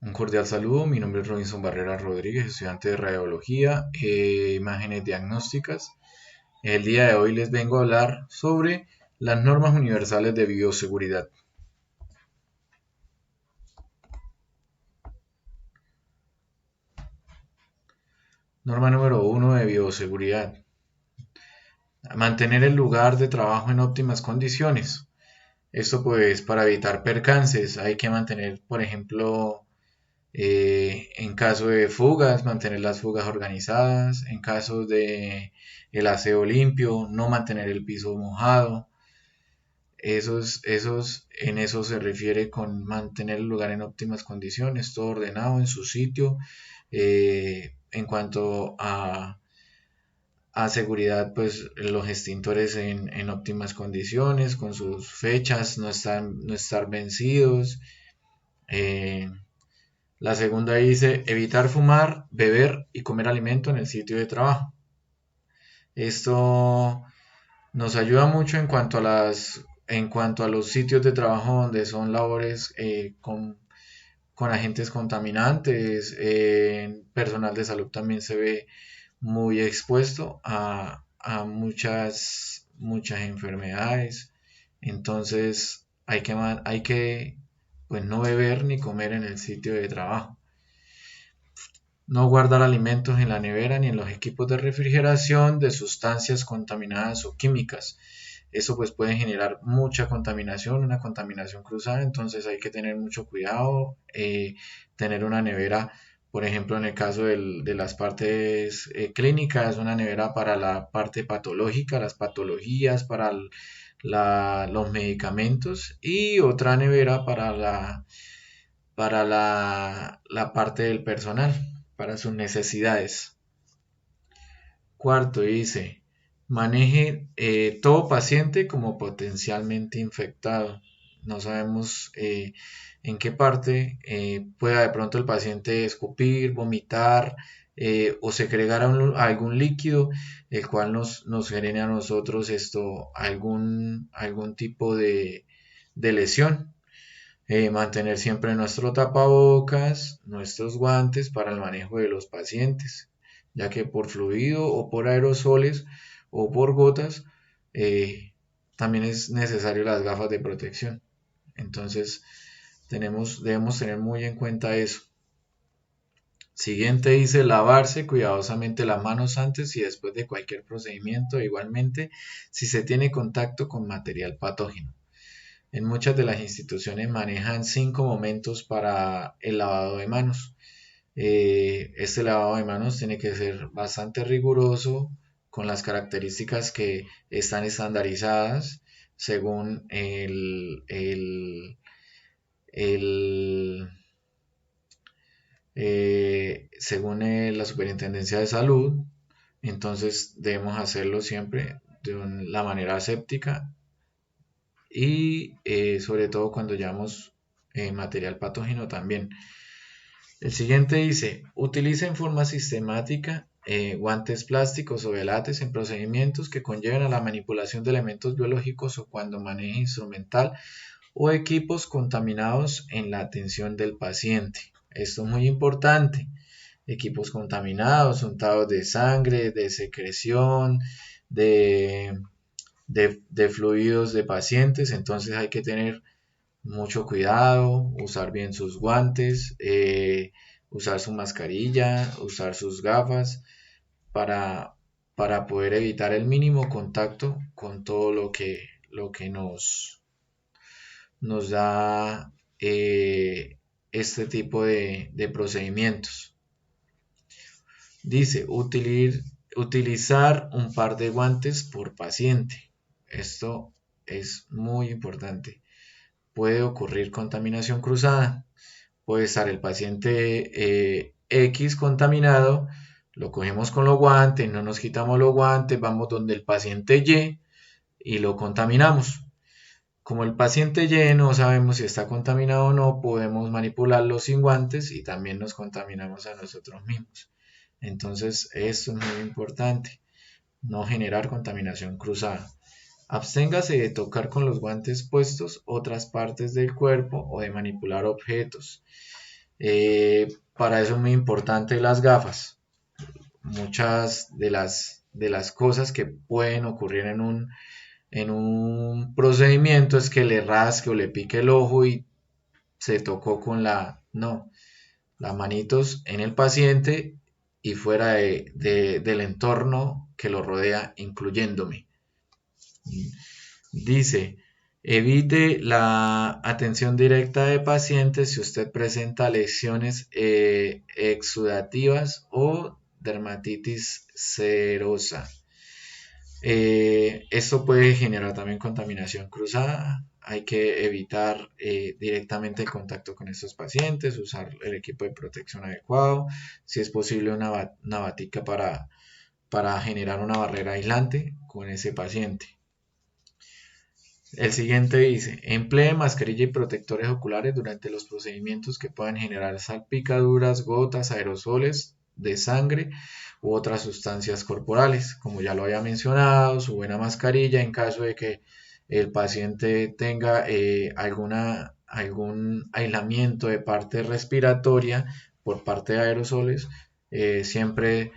Un cordial saludo, mi nombre es Robinson Barrera Rodríguez, estudiante de Radiología e Imágenes Diagnósticas. El día de hoy les vengo a hablar sobre las normas universales de bioseguridad. Norma número 1 de bioseguridad. Mantener el lugar de trabajo en óptimas condiciones. Esto pues para evitar percances hay que mantener, por ejemplo, en caso de fugas, mantener las fugas organizadas. En caso de el aseo limpio, no mantener el piso mojado. En eso se refiere con mantener el lugar en óptimas condiciones, todo ordenado en su sitio. En cuanto a seguridad, pues los extintores en óptimas condiciones, con sus fechas, no estar vencidos. Eh, La segunda dice evitar fumar, beber y comer alimento en el sitio de trabajo. Esto nos ayuda mucho en cuanto a los sitios de trabajo donde son labores con agentes contaminantes. Personal de salud también se ve muy expuesto a muchas enfermedades. Entonces hay que pues, no beber ni comer en el sitio de trabajo. No guardar alimentos en la nevera ni en los equipos de refrigeración de sustancias contaminadas o químicas. Eso pues puede generar mucha contaminación, una contaminación cruzada, entonces hay que tener mucho cuidado, tener una nevera, por ejemplo en el caso de las partes clínicas, una nevera para la parte patológica, las patologías, para los medicamentos y otra nevera para la parte del personal, para sus necesidades. Cuarto, dice, maneje todo paciente como potencialmente infectado. No sabemos en qué parte pueda de pronto el paciente escupir, vomitar o segregar algún líquido, el cual nos genere a nosotros algún tipo de lesión. Mantener siempre nuestro tapabocas, nuestros guantes para el manejo de los pacientes, ya que por fluido o por aerosoles o por gotas eh, también es necesario las gafas de protección. Entonces debemos tener muy en cuenta eso. Siguiente dice lavarse cuidadosamente las manos antes y después de cualquier procedimiento, igualmente si se tiene contacto con material patógeno. En muchas de las instituciones manejan 5 momentos para el lavado de manos. Este lavado de manos tiene que ser bastante riguroso con las características que están estandarizadas según el, la Superintendencia de Salud. Entonces debemos hacerlo siempre de la manera aséptica y sobre todo cuando llevamos material patógeno también. El siguiente dice, utiliza en forma sistemática guantes plásticos o velates en procedimientos que conlleven a la manipulación de elementos biológicos o cuando maneje instrumental o equipos contaminados en la atención del paciente. Esto es muy importante. Equipos contaminados, untados de sangre, de secreción, de fluidos de pacientes, entonces hay que tener mucho cuidado, usar bien sus guantes, usar su mascarilla, usar sus gafas para, para poder evitar el mínimo contacto con todo lo que nos da este tipo de procedimientos. Dice, utilizar un par de guantes por paciente. Esto es muy importante. Puede ocurrir contaminación cruzada. Puede estar el paciente X contaminado, lo cogemos con los guantes, no nos quitamos los guantes, vamos donde el paciente y lo contaminamos. Como el paciente Y no sabemos si está contaminado o no, podemos manipularlo sin guantes y también nos contaminamos a nosotros mismos. Entonces, esto es muy importante, no generar contaminación cruzada. Absténgase de tocar con los guantes puestos otras partes del cuerpo o de manipular objetos. Para eso es muy importante las gafas. Muchas de las cosas que pueden ocurrir en un procedimiento es que le rasque o le pique el ojo y se tocó con no, las manitos en el paciente y fuera del entorno que lo rodea, incluyéndome. Dice, evite la atención directa de pacientes si usted presenta lesiones exudativas o dermatitis serosa. Esto puede generar también contaminación cruzada. Hay que evitar directamente el contacto con estos pacientes, usar el equipo de protección adecuado, si es posible una batica para generar una barrera aislante con ese paciente. El siguiente dice, emplee mascarilla y protectores oculares durante los procedimientos que puedan generar salpicaduras, gotas, aerosoles de sangre u otras sustancias corporales. Como ya lo había mencionado, su buena mascarilla en caso de que el paciente tenga algún aislamiento de parte respiratoria por parte de aerosoles, siempre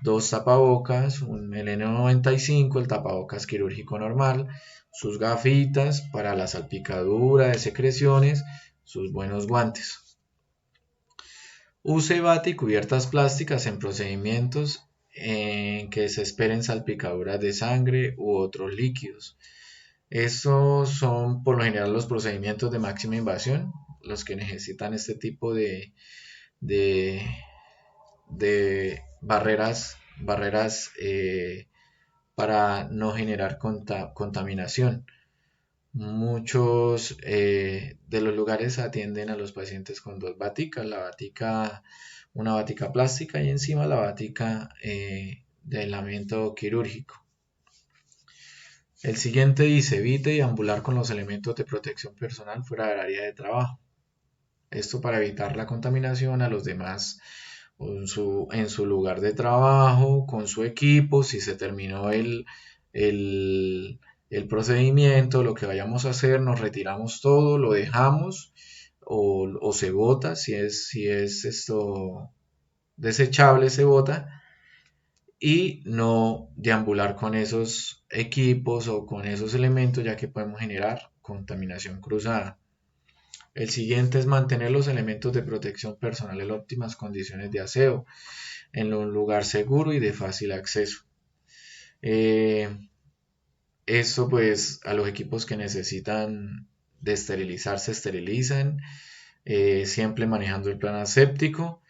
dos tapabocas, un N95, el tapabocas quirúrgico normal, sus gafitas para la salpicadura de secreciones, sus buenos guantes. Use bata y cubiertas plásticas en procedimientos en que se esperen salpicaduras de sangre u otros líquidos. Estos son por lo general los procedimientos de máxima invasión, los que necesitan este tipo de, de barreras para no generar contaminación. Muchos de los lugares atienden a los pacientes con dos baticas, una batica plástica y encima la batica de aislamiento quirúrgico. El siguiente dice, evite deambular con los elementos de protección personal fuera del área de trabajo. Esto para evitar la contaminación a los demás en su lugar de trabajo, con su equipo, si se terminó el, procedimiento, lo que vayamos a hacer, nos retiramos todo, lo dejamos o se bota, si es esto desechable, se bota, y no deambular con esos equipos o con esos elementos, ya que podemos generar contaminación cruzada. El siguiente es mantener los elementos de protección personal en óptimas condiciones de aseo, en un lugar seguro y de fácil acceso. Eso pues a los equipos que necesitan de esterilizar se esterilizan, siempre manejando el plan aséptico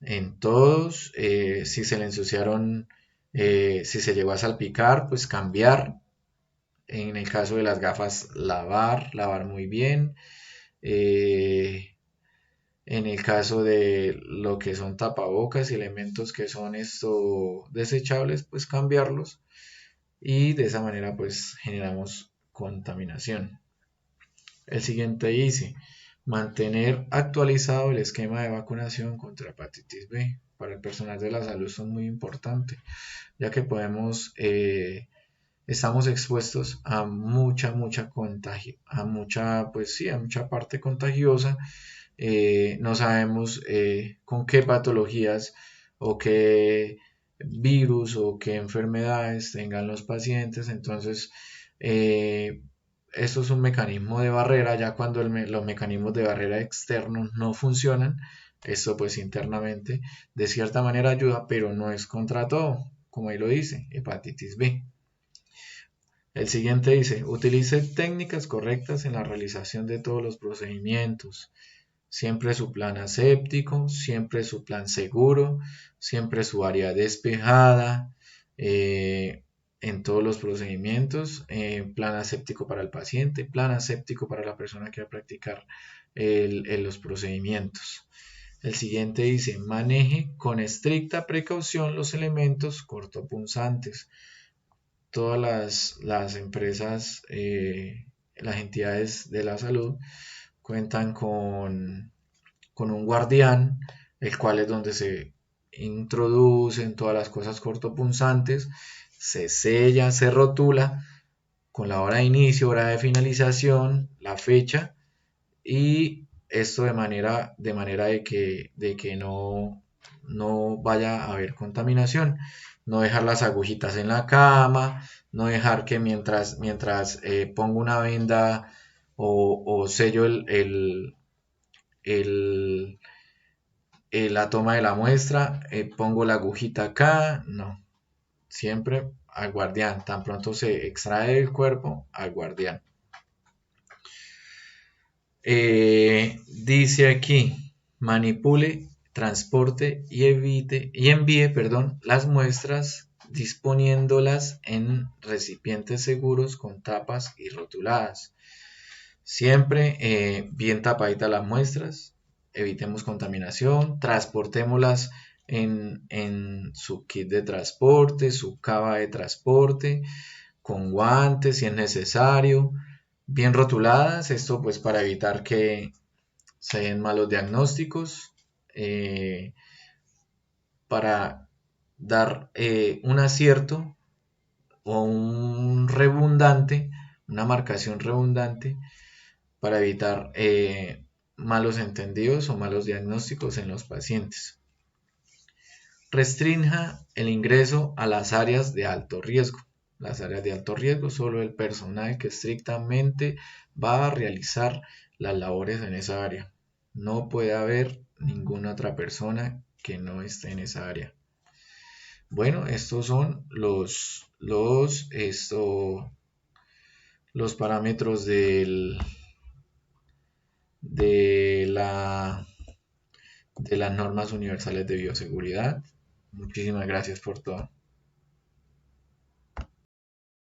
en todos. Si se le ensuciaron, si se llegó a salpicar, pues cambiar. En el caso de las gafas, lavar muy bien. En el caso de lo que son tapabocas y elementos que son desechables, pues cambiarlos y de esa manera pues generamos contaminación. El siguiente dice, mantener actualizado el esquema de vacunación contra hepatitis B. Para el personal de la salud son muy importante, ya que estamos expuestos a mucha contagio, a mucha parte contagiosa. No sabemos con qué patologías o qué virus o qué enfermedades tengan los pacientes. Entonces, esto es un mecanismo de barrera. Ya cuando los mecanismos de barrera externos no funcionan, esto pues internamente de cierta manera ayuda, pero no es contra todo, como ahí lo dice, hepatitis B. El siguiente dice, utilice técnicas correctas en la realización de todos los procedimientos. Siempre su plan aséptico, siempre su plan seguro, siempre su área despejada, en todos los procedimientos, plan aséptico para el paciente, plan aséptico para la persona que va a practicar los procedimientos. El siguiente dice, maneje con estricta precaución los elementos cortopunzantes. Todas las empresas, las entidades de la salud cuentan con un guardián, el cual es donde se introducen todas las cosas cortopunzantes, se sella, se rotula con la hora de inicio, hora de finalización, la fecha y esto de manera de que no vaya a haber contaminación. No dejar las agujitas en la cama, no dejar que mientras pongo una venda o sello el- la toma de la muestra, pongo la agujita acá, no, siempre al guardián, tan pronto se extrae del cuerpo, al guardián. Dice aquí, manipule, transporte y envíe, perdón, las muestras disponiéndolas en recipientes seguros con tapas y rotuladas. Siempre bien tapaditas las muestras, evitemos contaminación, transportémoslas en su kit de transporte, su cava de transporte, con guantes si es necesario, bien rotuladas, esto pues para evitar que se den malos diagnósticos, eh, para dar un acierto o un redundante, una marcación redundante para evitar malos entendidos o malos diagnósticos en los pacientes. Restrinja el ingreso a las áreas de alto riesgo. Las áreas de alto riesgo, solo el personal que estrictamente va a realizar las labores en esa área. No puede haber ninguna otra persona que no esté en esa área. Bueno, estos son los parámetros de, la, de las normas universales de bioseguridad. Muchísimas gracias por todo.